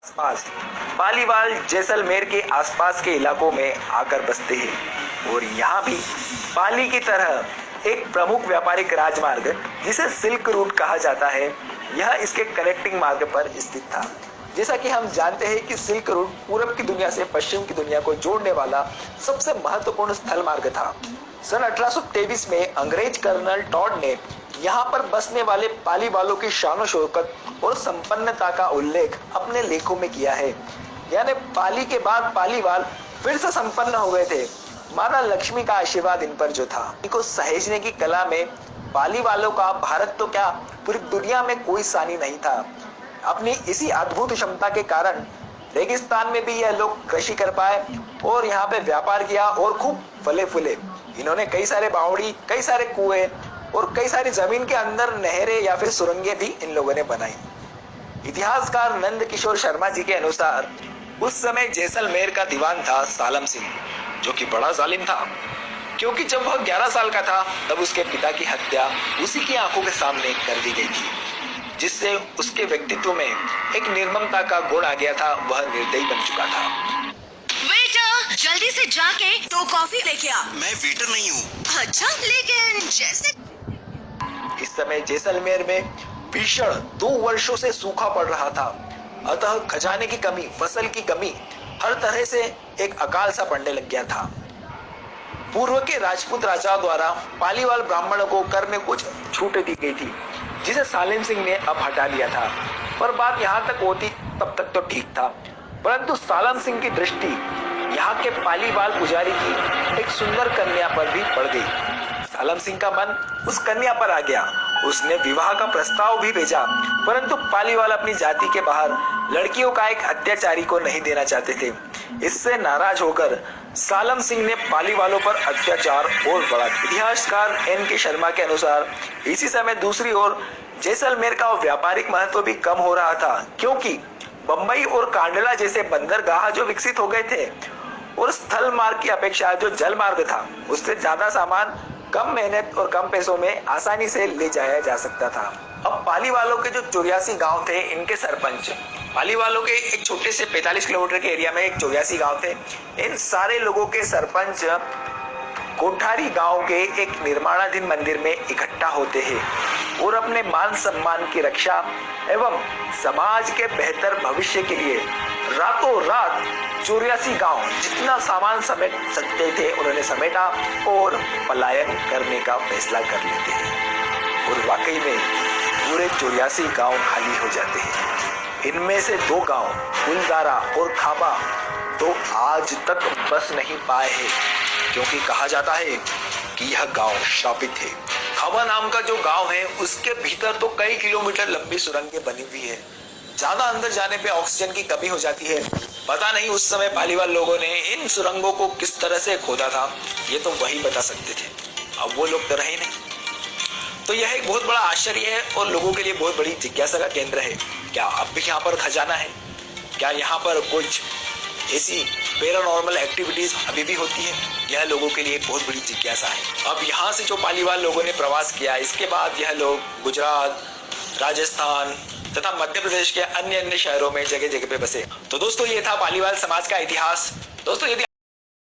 आसपास पालीवाल जैसलमेर के आसपास के इलाकों में आकर बसते हैं और यहाँ भी पाली की तरह एक प्रमुख व्यापारिक राजमार्ग जिसे सिल्क रूट कहा जाता है, यह इसके कनेक्टिंग मार्ग पर स्थित था। जैसा कि हम जानते हैं कि सिल्क रूट पूरब की दुनिया से पश्चिम की दुनिया को जोड़ने वाला सबसे महत्वपूर्ण स्थल मार्ग था। सन 1823 में अंग्रेज कर्नल टॉड ने यहाँ पर बसने वाले पाली वालों की शान शौकत और संपन्नता का उल्लेख अपने लेखों में किया है। यानी पाली के बाद पालीवाल फिर से संपन्न हो गए थे। माता लक्ष्मी का आशीर्वाद इन पर जो था, इनको सहेजने की कला में पाली वालों का भारत तो क्या पूरी दुनिया में कोई सानी नहीं था। अपनी इसी अद्भुत क्षमता के कारण रेगिस्तान में भी यह लोग कृषि कर पाए और यहाँ पे व्यापार किया और खूब फले फूले। इन्होंने कई सारे बावड़ी, कई सारे कुएं और कई सारी जमीन के अंदर नहरें या फिर सुरंगें भी इन लोगों ने बनाई। इतिहासकार नंद किशोर शर्मा जी के अनुसार उस समय जैसलमेर का दीवान था सालम सिंह, जो कि बड़ा जालिम था, क्योंकि जब वह 11 साल का था तब उसके पिता की हत्या उसी की आंखों के सामने कर दी गई थी, जिससे उसके व्यक्तित्व में एक निर्ममता का गुण आ गया था। वह निर्दयी बन चुका था। वेटर, जल्दी से जाके 2 कॉफी लेके आ। मैं वेटर नहीं हूँ। अच्छा, लेकिन जैसे इस समय जैसलमेर में भीषण 2 वर्षों से सूखा पड़ रहा था, अतः खजाने की कमी, फसल की कमी, हर तरह से एक अकाल सा पड़ने लग गया था। पूर्व के राजपूत राजाओं द्वारा पालीवाल ब्राह्मणों को कर में कुछ छूट दी गई थी, जिसे सालिम सिंह ने अब हटा लिया था। पर बात यहाँ तक होती तब तक तो ठीक था, परंतु सालम सिंह की दृष्टि यहाँ के पालीवाल पुजारी की एक सुंदर कन्या पर भी पड़ गई। सालम सिंह का मन उस कन्या पर आ गया। उसने विवाह का प्रस्ताव भी भेजा, परंतु पालीवाल अपनी जाति के बाहर लड़कियों का एक अत्याचारी को नहीं देना चाहते थे। इससे नाराज होकर सालम सिंह ने पालीवालों पर अत्याचार और बढ़ा। इतिहासकार एन के शर्मा के अनुसार इसी समय दूसरी ओर जैसलमेर का व्यापारिक महत्व भी कम हो रहा था, क्योंकि बंबई और कांडला जैसे बंदरगाह जो विकसित हो गए थे और स्थल मार्ग की अपेक्षा जो जल मार्ग था उससे ज्यादा सामान कम मेहनत और कम पैसों में आसानी से ले जाया जा सकता था। अब पाली वालों के जो 84 गांव थे, इनके सरपंच, पाली वालों के एक छोटे से 45 किलोमीटर के एरिया में एक 84 गांव थे। इन सारे लोगों के सरपंच कोठारी गांव के एक निर्माणाधीन मंदिर में इकट्ठा होते हैं और अपने मान सम्मान की रक्षा एवं समाज के बेहतर भविष्य के लिए रातों रात 84 गांव जितना सामान समेट सकते थे उन्होंने समेटा और पलायन करने का फैसला कर लेते हैं। और वाकई में पूरे 84 गांव खाली हो जाते हैं। इनमें से 2 गांव फुलदारा और खाबा तो आज तक बस नहीं पाए हैं, क्योंकि कहा जाता है कि यह गांव शापित है। खाबा नाम का जो गांव है उसके भीतर तो कई किलोमीटर लंबी सुरंगें बनी हुई है। ज्यादा अंदर जाने पे ऑक्सीजन की कमी हो जाती है। पता नहीं उस समय पालीवाल लोगों ने इन सुरंगों को किस तरह से खोदा था, ये तो वही बता सकते थे। अब वो लोग तो रहे नहीं। तो यह एक बहुत बड़ा आश्चर्य है और लोगों के लिए बहुत बड़ी जिज्ञासा का केंद्र है। क्या अब भी यहाँ पर खजाना है? क्या यहाँ पर कुछ ऐसी पैरानॉर्मल एक्टिविटीज अभी भी होती है? यह लोगों के लिए बहुत बड़ी जिज्ञासा है। अब यहाँ से जो पालीवाल लोगों ने प्रवास किया, इसके बाद यह लोग गुजरात, राजस्थान तथा मध्य प्रदेश के अन्य शहरों में जगह जगह पे बसे। तो दोस्तों, ये था पालीवाल समाज का इतिहास। दोस्तों, यदि